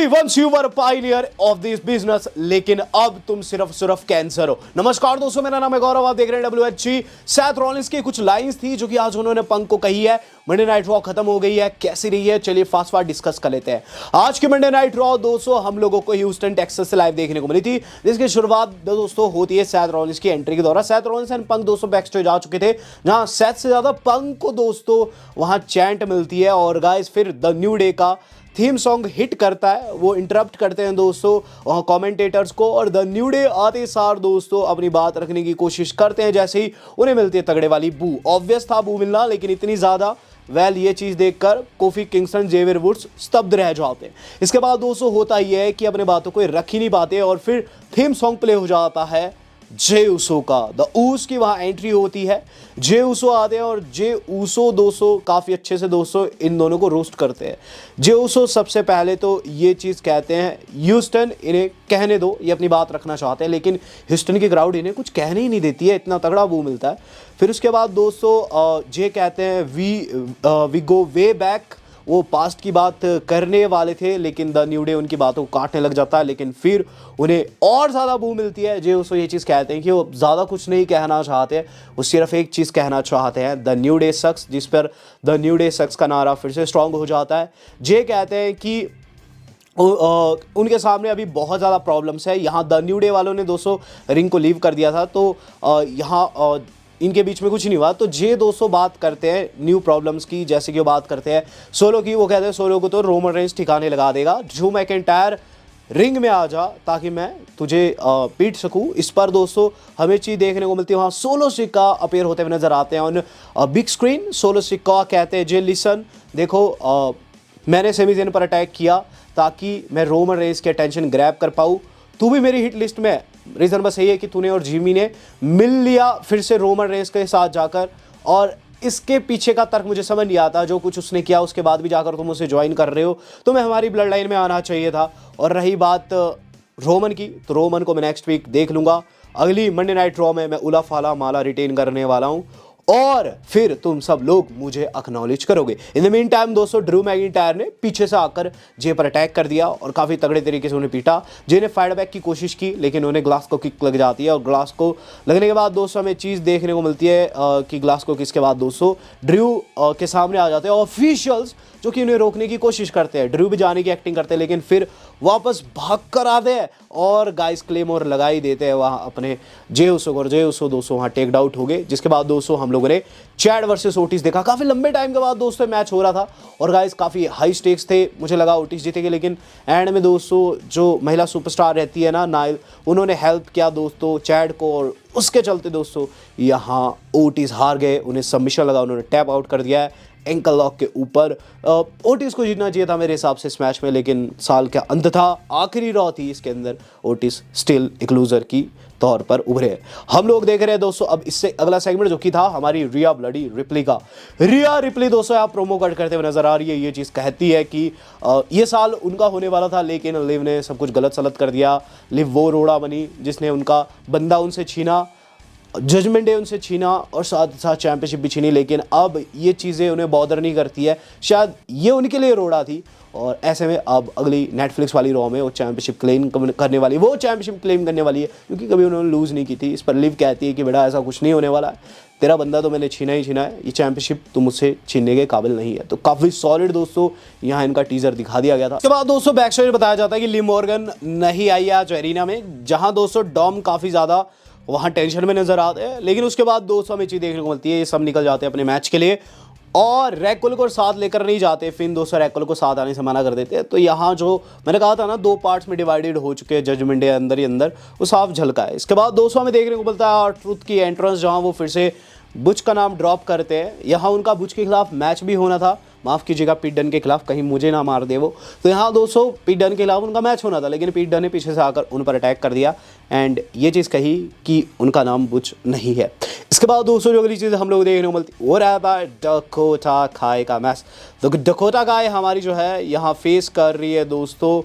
Ji once you were pioneer of this business, लेकिन अब तुम सिर्फ कैंसर हो। नमस्कार दोस्तों, मेरा नाम है गौरव, आप देख रहे हैं WHG। सैथ रॉलिंस की कुछ लाइंस थी जो कि आज उन्होंने पंक को कही है। मंडे नाइट रॉ खत्म हो गई है, कैसी रही है, चलिए फास्ट फास्ट डिस्कस कर लेते हैं। आज की मंडे नाइट रॉ दोस्तों हम लोगों को ह्यूस्टन टेक्सास से लाइव देखने को मिली थी, जिसकी शुरुआत दोस्तों होती है सैथ रॉलिंस की एंट्री के दौरान। सैथ रॉलिंस एंड पंक दोस्तों बैक स्टेज आ चुके थे, जहां सैथ से ज्यादा पंक को दोस्तों वहां चैंट मिलती है। और गाइस फिर द न्यू डे का थीम सॉन्ग हिट करता है, वो इंटरप्ट करते हैं दोस्तों कमेंटेटर्स को, और द न्यू डे आते सार दोस्तों अपनी बात रखने की कोशिश करते हैं। जैसे ही उन्हें मिलती है तगड़े वाली बू, ऑब्वियस था बू मिलना, लेकिन इतनी ज्यादा ये चीज देखकर कोफी किंगस्टन, जेवियर वुड्स स्तब्ध रह जाते हैं। इसके बाद दोस्तों होता यह है कि अपने बातों को रख ही नहीं पाते और फिर थीम सॉन्ग प्ले हो जाता है जे उसो का। द ऊस की वहां एंट्री होती है, जे उसो आते हैं और जे उसो दोस्तों काफी अच्छे से दोस्तों इन दोनों को रोस्ट करते हैं। जे उसो सबसे पहले तो ये चीज कहते हैं ह्यूस्टन इन्हें कहने दो, ये अपनी बात रखना चाहते हैं, लेकिन ह्यूस्टन की क्राउड इन्हें कुछ कहने ही नहीं देती है, इतना तगड़ा बू मिलता है। फिर उसके बाद दोस्तों जे कहते हैं वी गो वे बैक, वो पास्ट की बात करने वाले थे, लेकिन द न्यू डे उनकी बातों को काटने लग जाता है। लेकिन फिर उन्हें और ज़्यादा बू मिलती है। जे उसको ये चीज़ कहते हैं कि वो ज़्यादा कुछ नहीं कहना चाहते, वो सिर्फ एक चीज़ कहना चाहते हैं, द न्यू डे सक्स, जिस पर द न्यू डे सक्स का नारा फिर से स्ट्रांग हो जाता है। जे कहते हैं कि उनके सामने अभी बहुत ज़्यादा प्रॉब्लम्स है। यहाँ द न्यू डे वालों ने दोस्तों रिंग को लीव कर दिया था, तो यहाँ इनके बीच में कुछ नहीं हुआ। तो जे 200 बात करते हैं न्यू प्रॉब्लम्स की, जैसे कि वो बात करते हैं सोलो की। वो कहते हैं सोलो को तो रोमन रेंज ठिकाने लगा देगा, ड्रू मैकिंटायर रिंग में आ जा ताकि मैं तुझे पीट सकूं। इस पर दोस्तों हमें चीज़ देखने को मिलती है, वहाँ सोलो सिक्का अपीयर होते हुए नजर आते हैं ऑन बिग स्क्रीन। सोलो सिक्का कहते हैं जे लिसन, देखो मैंने सेमीजेन पर अटैक किया ताकि मैं रोमन रेंज के अटेंशन ग्रैब कर पाऊँ, तू भी मेरी हिट लिस्ट में। रीज़न बस यही है कि तूने और जिमी ने मिल लिया फिर से रोमन रेंज के साथ जाकर, और इसके पीछे का तर्क मुझे समझ नहीं आता। जो कुछ उसने किया उसके बाद भी जाकर तुम उसे ज्वाइन कर रहे हो, तुम्हें हमारी ब्लड लाइन में आना चाहिए था। और रही बात रोमन की, तो रोमन को मैं नेक्स्ट वीक देख लूँगा। अगली मंडे नाइट रॉ में मैं उला फाला माला रिटेन करने वाला हूँ और फिर तुम सब लोग मुझे एक्नॉलेज करोगे। इन द मीन टाइम दोस्तों ड्रू मैकिंटायर ने पीछे से आकर जे पर अटैक कर दिया और काफ़ी तगड़े तरीके से उन्हें पीटा। जे ने फाइट बैक की कोशिश की, लेकिन उन्हें ग्लास को किक लग जाती है, और ग्लास को लगने के बाद दोस्तों हमें चीज़ देखने को मिलती है कि ग्लास को किसके बाद दोस्तों ड्रू के सामने आ जाते हैं ऑफिशियल्स, जो कि उन्हें रोकने की कोशिश करते हैं। ड्रू भी जाने की एक्टिंग करते हैं, लेकिन फिर वापस भाग कर आते हैं और गाइस क्लेमोर लगा ही देते हैं वहाँ अपने जे उसो को, और जे उसो दोस्तों वहाँ टेक आउट हो गए। जिसके बाद दोस्तों हम लोगों ने चैड वर्सेस ओटिस देखा। काफ़ी लंबे टाइम के बाद दोस्तों मैच हो रहा था और गाइस काफ़ी हाई स्टेक्स थे। मुझे लगा ओटिस जीतेंगे, लेकिन एंड में दोस्तों जो महिला सुपरस्टार रहती है ना नाइल, उन्होंने हेल्प किया दोस्तों चैड को, और उसके चलते दोस्तों यहाँ ओटिस हार गए। उन्हें सबमिशन लगा, उन्होंने टैप आउट कर दिया है एंकल लॉक के ऊपर। ओटिस को जीतना चाहिए था मेरे हिसाब से इस मैच में, लेकिन साल का अंत था, आखिरी रॉ थी, इसके अंदर ओटिस स्टिल एक लूजर की तौर पर उभरे। हम लोग देख रहे हैं दोस्तों अब इससे अगला सेगमेंट, जो कि था हमारी रिया ब्लडी रिप्ली का। रिया रिप्ली दोस्तों आप प्रोमो कट करते हुए नजर आ रही है। ये चीज़ कहती है कि ये साल उनका होने वाला था, लेकिन लिव ने सब कुछ गलत सलत कर दिया। लिव वो रोड़ा बनी जिसने उनका बंदा उनसे छीना, जजमेंट डे उनसे छीना, और साथ साथ चैंपियनशिप भी छीनी। लेकिन अब ये चीज़ें उन्हें बॉदर नहीं करती है, शायद ये उनके लिए रोड़ा थी। और ऐसे में अब अगली नेटफ्लिक्स वाली रॉ में वो चैंपियनशिप क्लेम करने वाली, वो चैंपियनशिप क्लेम करने वाली है, क्योंकि कभी उन्होंने लूज़ नहीं की थी। इस पर लिव कहती है कि बेटा ऐसा कुछ नहीं होने वाला है, तेरा बंदा तो मैंने छीना ही छीना है, ये चैंपियनशिप तुम मुझसे छीनने के काबिल नहीं है। तो काफ़ी सॉलिड दोस्तों यहाँ इनका टीजर दिखा दिया गया था। उसके बाद दोस्तों बैक स्टेज बताया जाता है कि लिव मॉर्गन नहीं आई आज एरिना में, जहाँ दोस्तों डॉम काफ़ी ज़्यादा वहाँ टेंशन में नजर आते हैं। लेकिन उसके बाद दोस्तों हमें चीज़ देखने को मिलती है, ये सब निकल जाते हैं अपने मैच के लिए और रैकुल को साथ लेकर नहीं जाते। फिर दोस्तों रैकुल को साथ आने से मना कर देते हैं। तो यहाँ जो मैंने कहा था ना, दो पार्ट्स में डिवाइडेड हो चुके हैं जजमेंट डे अंदर ही अंदर, वो साफ झलका है। इसके बाद दोस्तों हमें देखने को मिलता है ट्रुथ की एंट्रेंस, जहाँ वो फिर से बुच का नाम ड्रॉप करते हैं। यहाँ उनका बुच के खिलाफ मैच भी होना था, माफ़ कीजिएगा पीट डन के खिलाफ, कहीं मुझे ना मार दे वो। तो यहाँ दोस्तों पीट डन के खिलाफ उनका मैच होना था, लेकिन पीट डन ने पीछे से आकर उन पर अटैक कर दिया एंड ये चीज़ कही कि उनका नाम बुच नहीं है। इसके बाद दोस्तों जो अगली चीज़ हम लोग देखने को मिलती वो रहता है डकोटा काय का मैच। तो डकोटा काय हमारी जो है यहाँ फेस कर रही है दोस्तों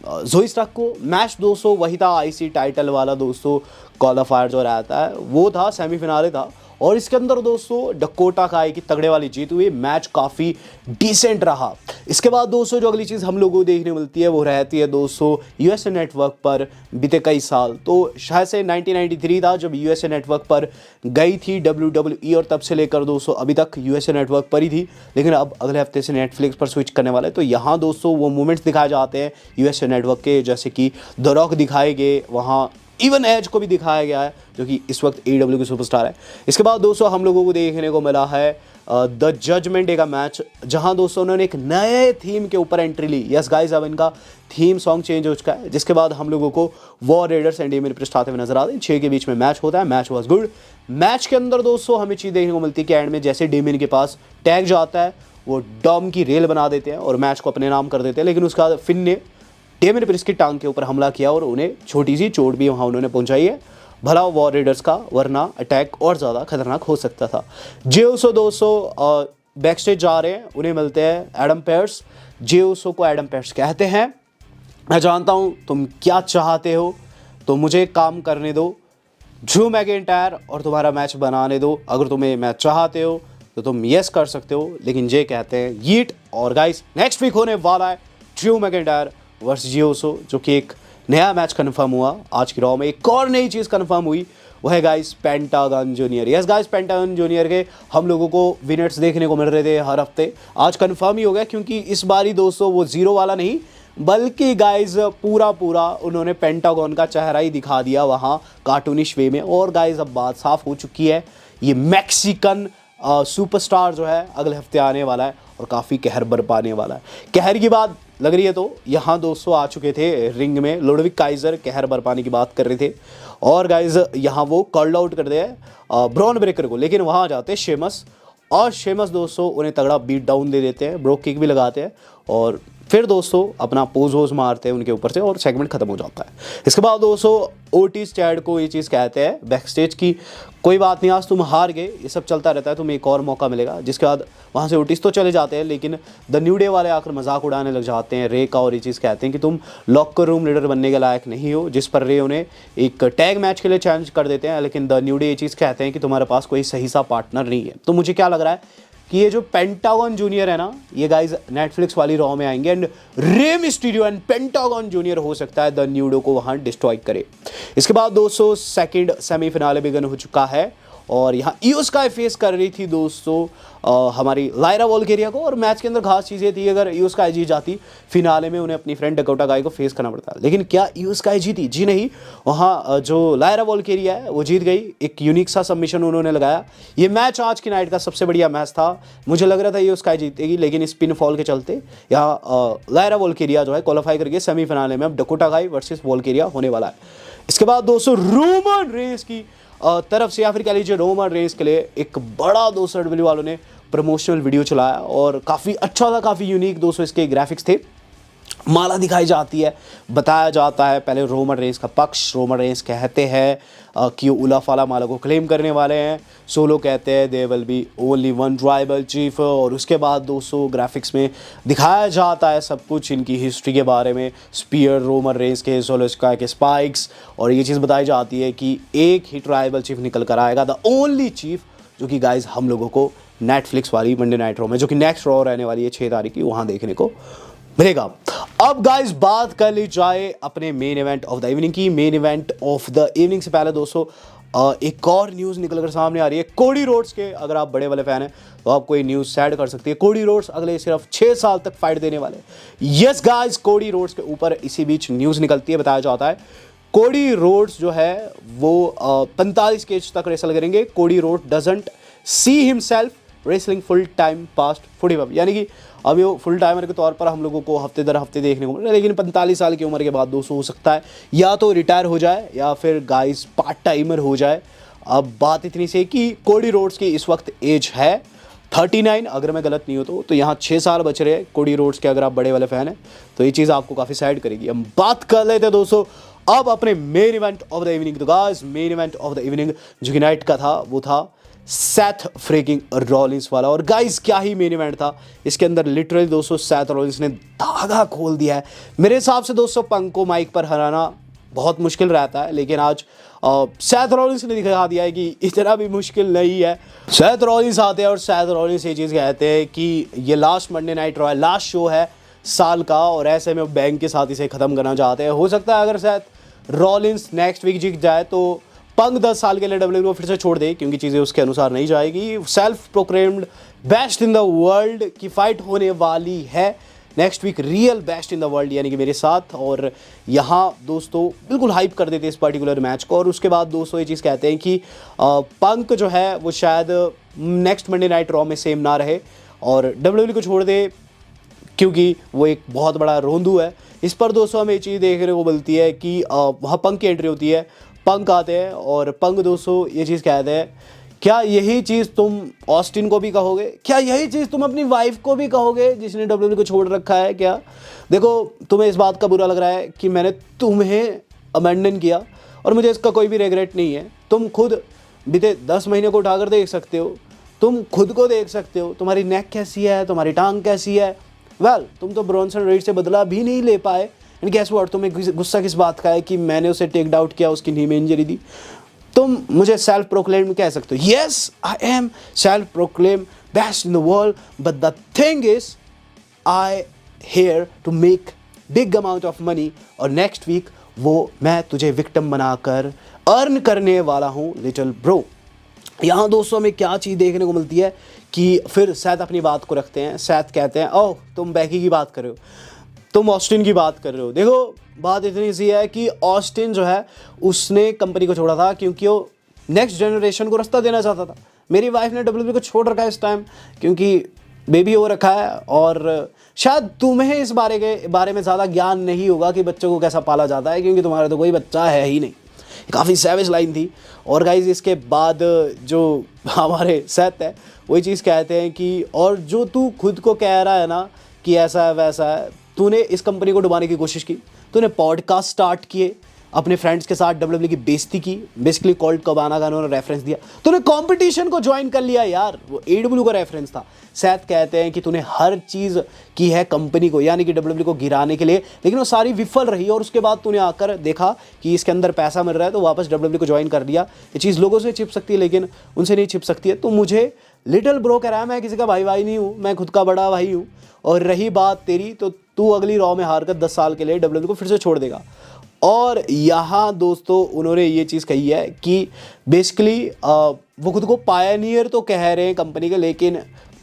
जोई स्टार्क को। मैच दोस्तों वही था आईसी टाइटल वाला दोस्तों, क्वालिफायर जो रहता है वो था, सेमीफिनाले था। और इसके अंदर दोस्तों डकोटा काई की तगड़े वाली जीत हुई, मैच काफ़ी डिसेंट रहा। इसके बाद दोस्तों जो अगली चीज़ हम लोगों को देखने मिलती है वो रहती है दोस्तों यूएसए नेटवर्क पर बीते कई साल, तो शायद से 1993 था जब यूएसए नेटवर्क पर गई थी WWE, और तब से लेकर दोस्तों अभी तक यूएसए नेटवर्क पर ही थी। लेकिन अब अगले हफ्ते से नेटफ्लिक्स पर स्विच करने वाले हैं, तो यहाँ दोस्तों वो मोमेंट्स दिखाए जाते हैं यूएसए नेटवर्क के, जैसे कि द रॉक दिखाए गए वहाँ, इवन एज को भी दिखाया गया है जो कि इस वक्त AEW के सुपरस्टार है। इसके बाद दोस्तों हम लोगों को देखने को मिला है द जजमेंट डे का मैच, जहां दोस्तों उन्होंने एक नए थीम के ऊपर एंट्री ली। यस गाइस, अब इनका थीम सॉन्ग चेंज हो चुका है, जिसके बाद हम लोगों को War Raiders and Damian Priest आते हुए नजर आते हैं। 6 के बीच में मैच होता है, मैच वाज गुड। मैच के अंदर दोस्तों हमें चीज़ देखने को मिलती है कि एंड में जैसे डेमियन के पास टैग जाता है वो डॉम की रेल बना देते हैं और मैच को अपने नाम कर देते हैं। लेकिन उसका फिन ने डेमियन प्रिस्ट की टांग के ऊपर हमला किया और उन्हें छोटी सी चोट भी वहाँ उन्होंने पहुंचाई है, भला वॉर रेडर्स का, वरना अटैक और ज़्यादा खतरनाक हो सकता था। जे उसो दोस्तों बैक स्टेज जा रहे हैं, उन्हें मिलते हैं एडम पेयर्स। जे उसो को एडम पेयर्स कहते हैं, मैं जानता हूँ तुम क्या चाहते हो, तो मुझे काम करने दो, ड्रू मैकिंटायर और तुम्हारा मैच बनाने दो। अगर तुम्हें मैच चाहते हो तो तुम यस कर सकते हो। लेकिन जे कहते हैं यीट। और गाइस नेक्स्ट वीक होने वाला है ड्रू मैकिंटायर वर्सेस जे उसो, जो कि एक नया मैच कंफर्म हुआ आज की रॉ में। एक और नई चीज़ कंफर्म हुई, वो है guys pentagon junior. Yes guys, pentagon junior के हम लोगों को विनर्स देखने को मिल रहे थे हर हफ्ते, आज कंफर्म ही हो गया, क्योंकि इस बारी दोस्तों वो जीरो वाला नहीं बल्कि गाइस पूरा उन्होंने पेंटागन का चेहरा ही दिखा दिया वहाँ कार्टूनिश वे में। और गाइस अब बात साफ हो चुकी है, ये मैक्सिकन सुपरस्टार जो है अगले हफ्ते आने वाला है और काफ़ी कहर बरपाने वाला है। कहर की बात लग रही है तो यहाँ दोस्तों आ चुके थे रिंग में लुडविक काइजर, कहर बरपाने की बात कर रहे थे। और गाइज यहाँ वो कॉल्ड आउट कर दे ब्रॉन ब्रेकर को, लेकिन वहाँ आ जाते शेमस, और शेमस दोस्तों उन्हें तगड़ा बीट डाउन दे देते हैं, ब्रोक किक भी लगाते हैं और फिर दोस्तों अपना पोज वोज मारते हैं उनके ऊपर से और सेगमेंट खत्म हो जाता है। इसके बाद दोस्तों ओटिस चैड को ये चीज़ कहते हैं बैक स्टेज की, कोई बात नहीं, आज तुम हार गए, ये सब चलता रहता है, तुम्हें एक और मौका मिलेगा। जिसके बाद वहाँ से ओटिस तो चले जाते हैं, लेकिन द न्यू डे वाले आकर मजाक उड़ाने लग जाते हैं रे का, और ये चीज़ कहते हैं कि तुम लॉकर रूम लीडर बनने के लायक नहीं हो, जिस पर रे उन्हें एक टैग मैच के लिए चैलेंज कर देते हैं। लेकिन द न्यू डे ये चीज़ कहते हैं कि तुम्हारे पास कोई सही सा पार्टनर नहीं है। तो मुझे क्या लग रहा है कि ये जो पेंटागन जूनियर है ना, ये गाइज नेटफ्लिक्स वाली रॉ में आएंगे and Rey Mysterio and pentagon junior हो सकता है द न्यू डे को वहाँ डिस्ट्रॉय करे। इसके बाद दोस्तों सेकंड सेमीफिनाले बिगन हो चुका है और यहाँ ईओ स्काई फेस कर रही थी दोस्तों हमारी लायरा वोल्केरिया को, और मैच के अंदर खास चीज़ें थी, अगर ईओ स्काई जीत जाती फिनाले में उन्हें अपनी फ्रेंड डकोटा काई को फेस करना पड़ता। लेकिन क्या ईओ स्काई जीती? जी नहीं, वहाँ जो लायरा वोल्केरिया है वो जीत गई, एक यूनिक सा सबमिशन उन्होंने लगाया। ये मैच आज की नाइट का सबसे बढ़िया मैच था, मुझे लग रहा था ईओ स्काई जीतेगी, लेकिन स्पिन फॉल के चलते यहाँ लायरा वोल्केरिया जो है क्वालिफाई करके सेमीफिनाले में अब डकोटा काई वर्सेस वोल्केरिया होने वाला है। इसके बाद दोस्तों रोमन रेंस की तरफ से, या फिर कह लीजिए रोमन रेंस के लिए एक बड़ा दोस्तों डब्ल्यू वालों ने प्रमोशनल वीडियो चलाया और काफ़ी अच्छा था, काफ़ी यूनिक दोस्तों इसके ग्राफिक्स थे। माला दिखाई जाती है, बताया जाता है पहले रोमन रेंस का पक्ष। रोमन रेंस कहते हैं कि उलाफाला माला को क्लेम करने वाले हैं। सोलो कहते हैं they will be only one tribal chief. और उसके बाद दोस्तों ग्राफिक्स में दिखाया जाता है सब कुछ इनकी हिस्ट्री के बारे में, स्पीयर रोमन रेंस के, सोलो स्काई के स्पाइक्स, और ये चीज़ बताई जाती है कि एक ही ट्राइबल चीफ निकल कर आएगा, द ओनली चीफ, जो कि गाइज हम लोगों को नेटफ्लिक्स वाली मंडे नाइट रॉ में, जो कि नेक्स्ट रॉ रहने वाली है 6 तारीख की, वहाँ देखने को मिलेगा। अब गाइस बात कर ली जाए अपने main event of the evening की। Main event of the evening से पहले दोस्तों एक और न्यूज़ निकल कर सामने आ रही है कोडी रोड्स के। अगर आप बड़े वाले फैन हैं तो आपको ये न्यूज़ सैड कर सकती है। कोडी रोड्स अगले सिर्फ 6 साल तक फाइट देने वाले। यस गाइस, कोडी रोड्स के ऊपर इसी बीच न्यूज़ निकलती है, बताया जाता है कोडी रोड्स जो है वो 45 केज तक रेसल करेंगे। कोडी road doesn't see himself wrestling full time past 45, यानी कि अभी वो फुल टाइमर के तौर पर हम लोगों को हफ्ते दर हफ्ते देखने को मिल रहा है, लेकिन 45 साल की उम्र के बाद दोस्तों हो सकता है या तो रिटायर हो जाए या फिर गाइस पार्ट टाइमर हो जाए। अब बात इतनी सी कि कोडी रोड्स की इस वक्त एज है 39, अगर मैं गलत नहीं हो तो यहाँ 6 साल बच रहे हैं कोडी रोड्स के। अगर आप बड़े वाले फैन हैं तो ये चीज़ आपको काफ़ी सैड करेगी। हम बात कर लेते हैं दोस्तों अब अपने main event of the evening. तो guys main event of the evening जो कि नाइट का था वो था सैथ फ्रीकिंग रॉलिंस वाला। और गाइस क्या ही मेन इवेंट था, इसके अंदर लिटरली दोस्तों सैथ रॉलिंस ने धागा खोल दिया है। मेरे हिसाब से दोस्तों पंक को माइक पर हराना बहुत मुश्किल रहता है, लेकिन आज सैथ रॉलिंस ने दिखा दिया है कि इतना भी मुश्किल नहीं है। सैथ रॉलिंस आते हैं और सैथ रॉलिंस ये चीज़ कहते हैं कि ये लास्ट मंडे नाइट रॉ है, लास्ट शो है साल का, और ऐसे में बैंक के साथ इसे ख़त्म करना चाहते हैं। हो सकता है अगर सैथ रॉलिंस नेक्स्ट वीक जीत जाए तो पंक 10 साल के लिए WWE को फिर से छोड़ दे, क्योंकि चीज़ें उसके अनुसार नहीं जाएगी। Self proclaimed best in the world की फाइट होने वाली है next week, real best in the world यानी कि मेरे साथ। और यहाँ दोस्तों बिल्कुल हाइप कर देते हैं इस पर्टिकुलर मैच को। और उसके बाद दोस्तों ये चीज़ कहते हैं कि पंक जो है वो शायद नेक्स्ट मंडे नाइट रॉ में सेम ना रहे और WWE को छोड़ दे, क्योंकि वो एक बहुत बड़ा रोंदू है। इस पर दोस्तों हमें ये चीज़ देखने को मिलती है कि वहाँ पंक की एंट्री होती है, पंक आते हैं और पंक दोस्तों ये चीज़ कहते हैं, क्या यही चीज़ तुम ऑस्टिन को भी कहोगे? क्या यही चीज़ तुम अपनी वाइफ को भी कहोगे जिसने WWE को छोड़ रखा है? क्या देखो, तुम्हें इस बात का बुरा लग रहा है कि मैंने तुम्हें अबैंडन किया और मुझे इसका कोई भी रिग्रेट नहीं है। तुम खुद बीते 10 महीने को उठाकर देख सकते हो, तुम खुद को देख सकते हो, तुम्हारी नेक कैसी है, तुम्हारी टांग कैसी है। वेल, तुम तो ब्रॉन्सन रेड से बदला भी नहीं ले पाए, एंड गेस व्हाट, तुम्हें गुस्सा किस बात का है कि मैंने उसे टेक आउट किया, उसकी नी में इंजरी दी। तुम मुझे सेल्फ प्रोक्लेम कह सकते हो, yes I am self proclaim best in the world, but the thing is I here to make big amount of money, और नेक्स्ट वीक वो मैं तुझे विक्टिम बनाकर अर्न करने वाला हूँ लिटिल ब्रो। यहाँ दोस्तों हमें क्या चीज़ देखने को मिलती है कि फिर सैथ अपनी बात को रखते हैं। सैथ कहते हैं, ओह तुम बैकी की बात कर रहे हो, तुम ऑस्टिन की बात कर रहे हो। देखो बात इतनी सी है कि ऑस्टिन जो है उसने कंपनी को छोड़ा था क्योंकि वो नेक्स्ट जनरेशन को रास्ता देना चाहता था। मेरी वाइफ ने WWE को छोड़ रखा है इस टाइम क्योंकि बेबी हो रखा है, और शायद तुम्हें इस बारे में ज़्यादा ज्ञान नहीं होगा कि बच्चों को कैसा पाला जाता है, क्योंकि तुम्हारा तो कोई बच्चा है ही नहीं। काफ़ी सैवेज लाइन थी। और गाइज इसके बाद जो हमारे सैथ है वही चीज़ कहते हैं कि और जो तू खुद को कह रहा है ना कि ऐसा है वैसा है, तूने इस कंपनी को डुबाने की कोशिश की, तूने पॉडकास्ट स्टार्ट किए, अपने फ्रेंड्स के साथ WWE की बेइज्जती की, बेसिकली कॉल्ट कबाना का उन्होंने रेफरेंस दिया, तूने कंपटीशन को ज्वाइन कर लिया यार, वो AEW का रेफरेंस था। सैथ कहते हैं कि तूने हर चीज़ की है कंपनी को यानी कि WWE को गिराने के लिए, लेकिन वो सारी विफल रही, और उसके बाद तूने आकर देखा कि इसके अंदर पैसा मिल रहा है तो वापस WWE को ज्वाइन कर लिया। ये चीज़ लोगों से छिप सकती है लेकिन उनसे नहीं छिप सकती है। तो मुझे लिटिल ब्रो कह रहा है, मैं किसी का भाई नहीं हूँ, मैं खुद का बड़ा भाई हूँ। और रही बात तेरी, तो तू अगली रॉ में हार कर 10 साल के लिए WWE को फिर से छोड़ देगा। और यहाँ दोस्तों उन्होंने ये चीज़ कही है कि बेसिकली वो खुद को पायनियर तो कह रहे हैं कंपनी के, लेकिन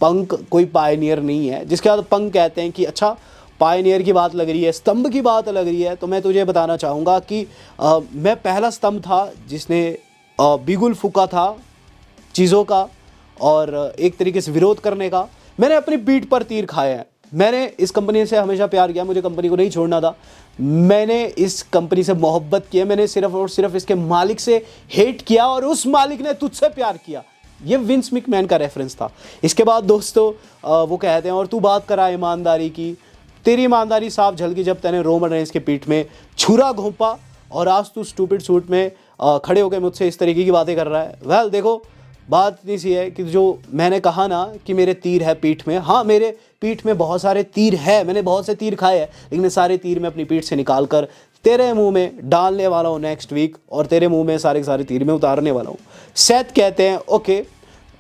पंक कोई पायनियर नहीं है। जिसके बाद पंक कहते हैं कि अच्छा पायनियर की बात लग रही है, स्तंभ की बात लग रही है, तो मैं तुझे बताना चाहूँगा कि मैं पहला स्तंभ था जिसने बिगुल फूका था चीज़ों का और एक तरीके से विरोध करने का। मैंने अपनी पीठ पर तीर खाए हैं, मैंने इस कंपनी से हमेशा प्यार किया, मुझे कंपनी को नहीं छोड़ना था, मैंने इस कंपनी से मोहब्बत की है, मैंने सिर्फ और सिर्फ इसके मालिक से हेट किया और उस मालिक ने तुझसे प्यार किया। ये विंस मैकमैन का रेफरेंस था। इसके बाद दोस्तों वो कहते हैं और तू बात करा ईमानदारी की, तेरी ईमानदारी साफ झलकी जब तूने रोमन रेंस के पीठ में छुरा घोंपा और आज तू स्टूपिड सूट में खड़े होकर मुझसे इस तरीके की बातें कर रहा है। वेल देखो बात इतनी सी है कि जो मैंने कहा ना कि मेरे तीर है पीठ में, हाँ मेरे पीठ में बहुत सारे तीर है, मैंने बहुत से तीर खाए हैं, लेकिन सारे तीर मैं अपनी पीठ से निकाल कर तेरे मुंह में डालने वाला हूँ नेक्स्ट वीक, और तेरे मुंह में सारे के सारे तीर में उतारने वाला हूँ। सैथ कहते हैं ओके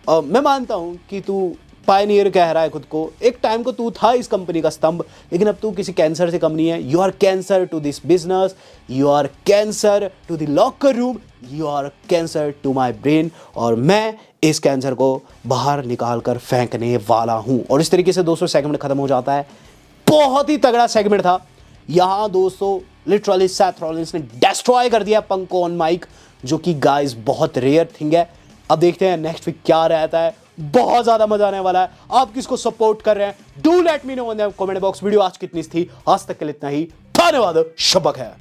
मैं मानता हूँ कि तू पायनियर कह रहा है खुद को, एक टाइम को तू था इस कंपनी का स्तंभ, लेकिन अब तू किसी कैंसर से कम नहीं है। You are cancer to this business, you are cancer to the locker room, you are cancer to my brain, और मैं इस कैंसर को बाहर निकाल कर फेंकने वाला हूँ। और इस तरीके से दोस्तों सेगमेंट खत्म हो जाता है। बहुत ही तगड़ा सेगमेंट था। यहाँ दोस्तों लिटरली सैथ रॉलिंस ने डिस्ट्रॉय कर दिया पंक को ऑन माइक, जो कि गाइस बहुत रेयर थिंग है। अब देखते हैं नेक्स्ट वीक क्या रहता है, बहुत ज्यादा मजा आने वाला है। आप किसको सपोर्ट कर रहे हैं, do let me know in the comment box. Video आज कितनी थी, आज तक के लिए इतना ही, धन्यवाद, शब्बा खैर।